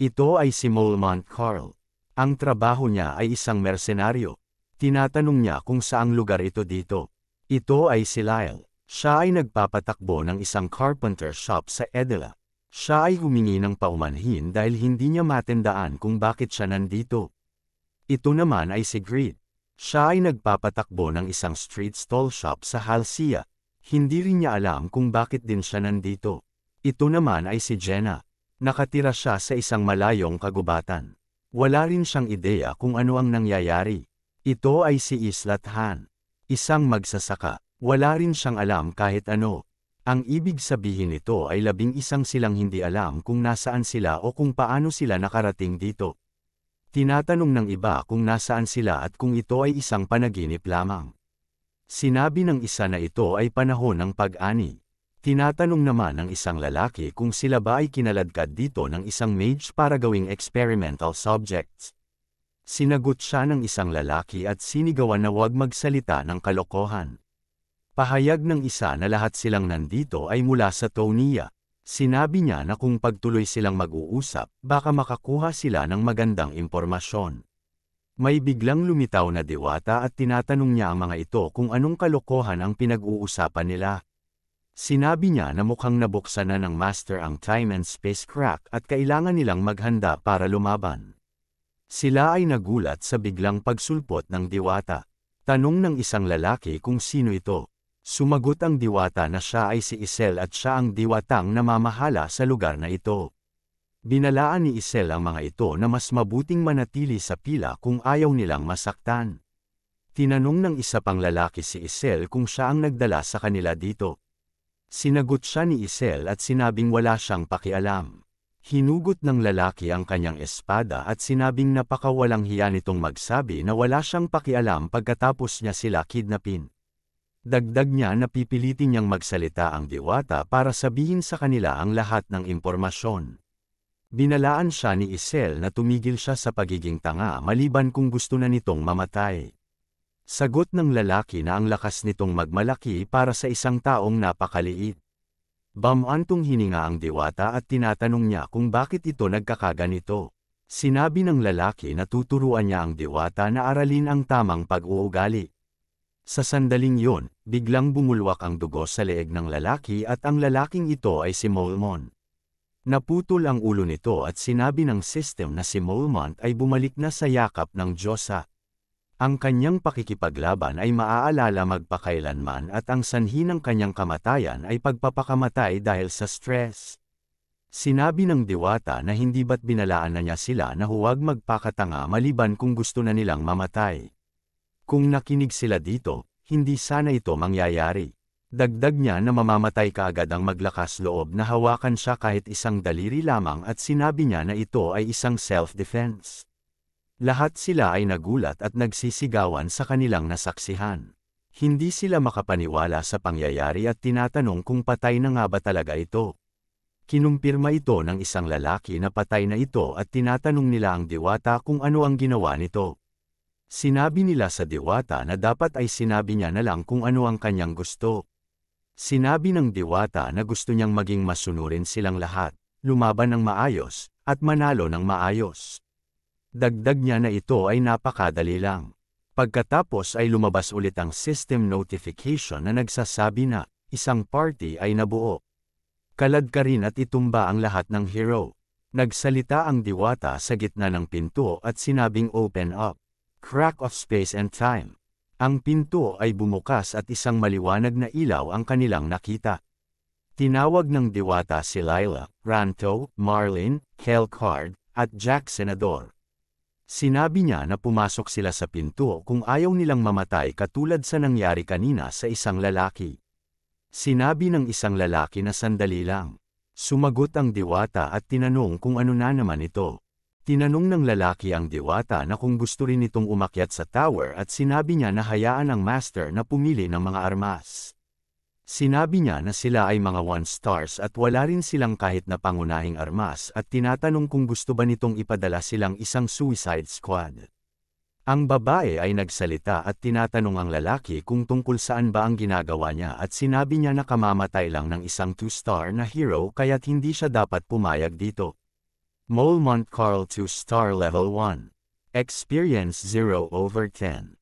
Ito ay si Molmont Carl. Ang trabaho niya ay isang mersenaryo. Tinatanong niya kung saang lugar ito dito. Ito ay si Lyle. Siya ay nagpapatakbo ng isang carpenter shop sa Edela. Siya ay humingi ng paumanhin dahil hindi niya matandaan kung bakit siya nandito. Ito naman ay si Greed. Siya ay nagpapatakbo ng isang street stall shop sa Halcyon. Hindi rin niya alam kung bakit din siya nandito. Ito naman ay si Jenna. Nakatira siya sa isang malayong kagubatan. Wala rin siyang ideya kung ano ang nangyayari. Ito ay si Islat Han. Isang magsasaka. Wala rin siyang alam kahit ano. Ang ibig sabihin nito ay 11 silang hindi alam kung nasaan sila o kung paano sila nakarating dito. Tinatanong ng iba kung nasaan sila at kung ito ay isang panaginip lamang. Sinabi ng isa na ito ay panahon ng pag-ani. Tinatanong naman ng isang lalaki kung sila ba ay kinaladkad dito ng isang mage para gawing experimental subjects. Sinagot siya ng isang lalaki at sinigawan na huwag magsalita ng kalokohan. Pahayag ng isa na lahat silang nandito ay mula sa Tonia. Sinabi niya na kung pagtuloy silang mag-uusap, baka makakuha sila ng magandang impormasyon. May biglang lumitaw na diwata at tinatanong niya ang mga ito kung anong kalokohan ang pinag-uusapan nila. Sinabi niya na mukhang nabuksan na ng master ang time and space crack at kailangan nilang maghanda para lumaban. Sila ay nagulat sa biglang pagsulpot ng diwata. Tanong ng isang lalaki kung sino ito. Sumagot ang diwata na siya ay si Isel at siya ang diwatang namamahala sa lugar na ito. Binalaan ni Isel ang mga ito na mas mabuting manatili sa pila kung ayaw nilang masaktan. Tinanong ng isa pang lalaki si Isel kung siya ang nagdala sa kanila dito. Sinagot siya ni Isel at sinabing wala siyang pakialam. Hinugot ng lalaki ang kanyang espada at sinabing napakawalang hiya nitong magsabi na wala siyang pakialam pagkatapos niya sila kidnapin. Dagdag niya na pipilitin niyang magsalita ang diwata para sabihin sa kanila ang lahat ng impormasyon. Binalaan siya ni Isel na tumigil siya sa pagiging tanga maliban kung gusto na nitong mamatay. Sagot ng lalaki na ang lakas nitong magmalaki para sa isang taong napakaliit. Bamantong hininga ang diwata at tinatanong niya kung bakit ito nagkakaganito. Sinabi ng lalaki na tuturuan niya ang diwata na aralin ang tamang pag-uugali. Sa sandaling yon, biglang bumulwak ang dugo sa leeg ng lalaki at ang lalaking ito ay si Molmont. Naputol ang ulo nito at sinabi ng system na si Molmont ay bumalik na sa yakap ng Diyosa. Ang kanyang pakikipaglaban ay maaalala magpakailanman at ang sanhi ng kanyang kamatayan ay pagpapakamatay dahil sa stress. Sinabi ng diwata na hindi ba't binalaan na niya sila na huwag magpakatanga maliban kung gusto na nilang mamatay. Kung nakinig sila dito, hindi sana ito mangyayari. Dagdag niya na mamamatay kaagad ang maglakas loob na hawakan siya kahit isang daliri lamang at sinabi niya na ito ay isang self-defense. Lahat sila ay nagulat at nagsisigawan sa kanilang nasaksihan. Hindi sila makapaniwala sa pangyayari at tinatanong kung patay na nga ba talaga ito. Kinumpirma ito ng isang lalaki na patay na ito at tinatanong nila ang diwata kung ano ang ginawa nito. Sinabi nila sa diwata na dapat ay sinabi niya na lang kung ano ang kanyang gusto. Sinabi ng diwata na gusto niyang maging masunurin silang lahat, lumaban ng maayos, at manalo ng maayos. Dagdag niya na ito ay napakadali lang. Pagkatapos ay lumabas ulit ang system notification na nagsasabi na isang party ay nabuo. Kalad ka rin at itumba ang lahat ng hero. Nagsalita ang diwata sa gitna ng pinto at sinabing open up. Crack of space and time. Ang pinto ay bumukas at isang maliwanag na ilaw ang kanilang nakita. Tinawag ng diwata si Lila, Ranto, Marlin, Kelcard, at Jack Senador. Sinabi niya na pumasok sila sa pinto kung ayaw nilang mamatay katulad sa nangyari kanina sa isang lalaki. Sinabi ng isang lalaki na sandali lang. Sumagot ang diwata at tinanong kung ano na naman ito. Tinanong ng lalaki ang diwata na kung gusto rin itong umakyat sa tower at sinabi niya na hayaan ang master na pumili ng mga armas. Sinabi niya na sila ay mga 1 stars at wala rin silang kahit na pangunahing armas at tinatanong kung gusto ba nitong ipadala silang isang suicide squad. Ang babae ay nagsalita at tinatanong ang lalaki kung tungkol saan ba ang ginagawa niya at sinabi niya na kamamatay lang ng isang 2-star na hero kaya't hindi siya dapat pumayag dito. Molmont Carl 2-star level 1. Experience 0/10.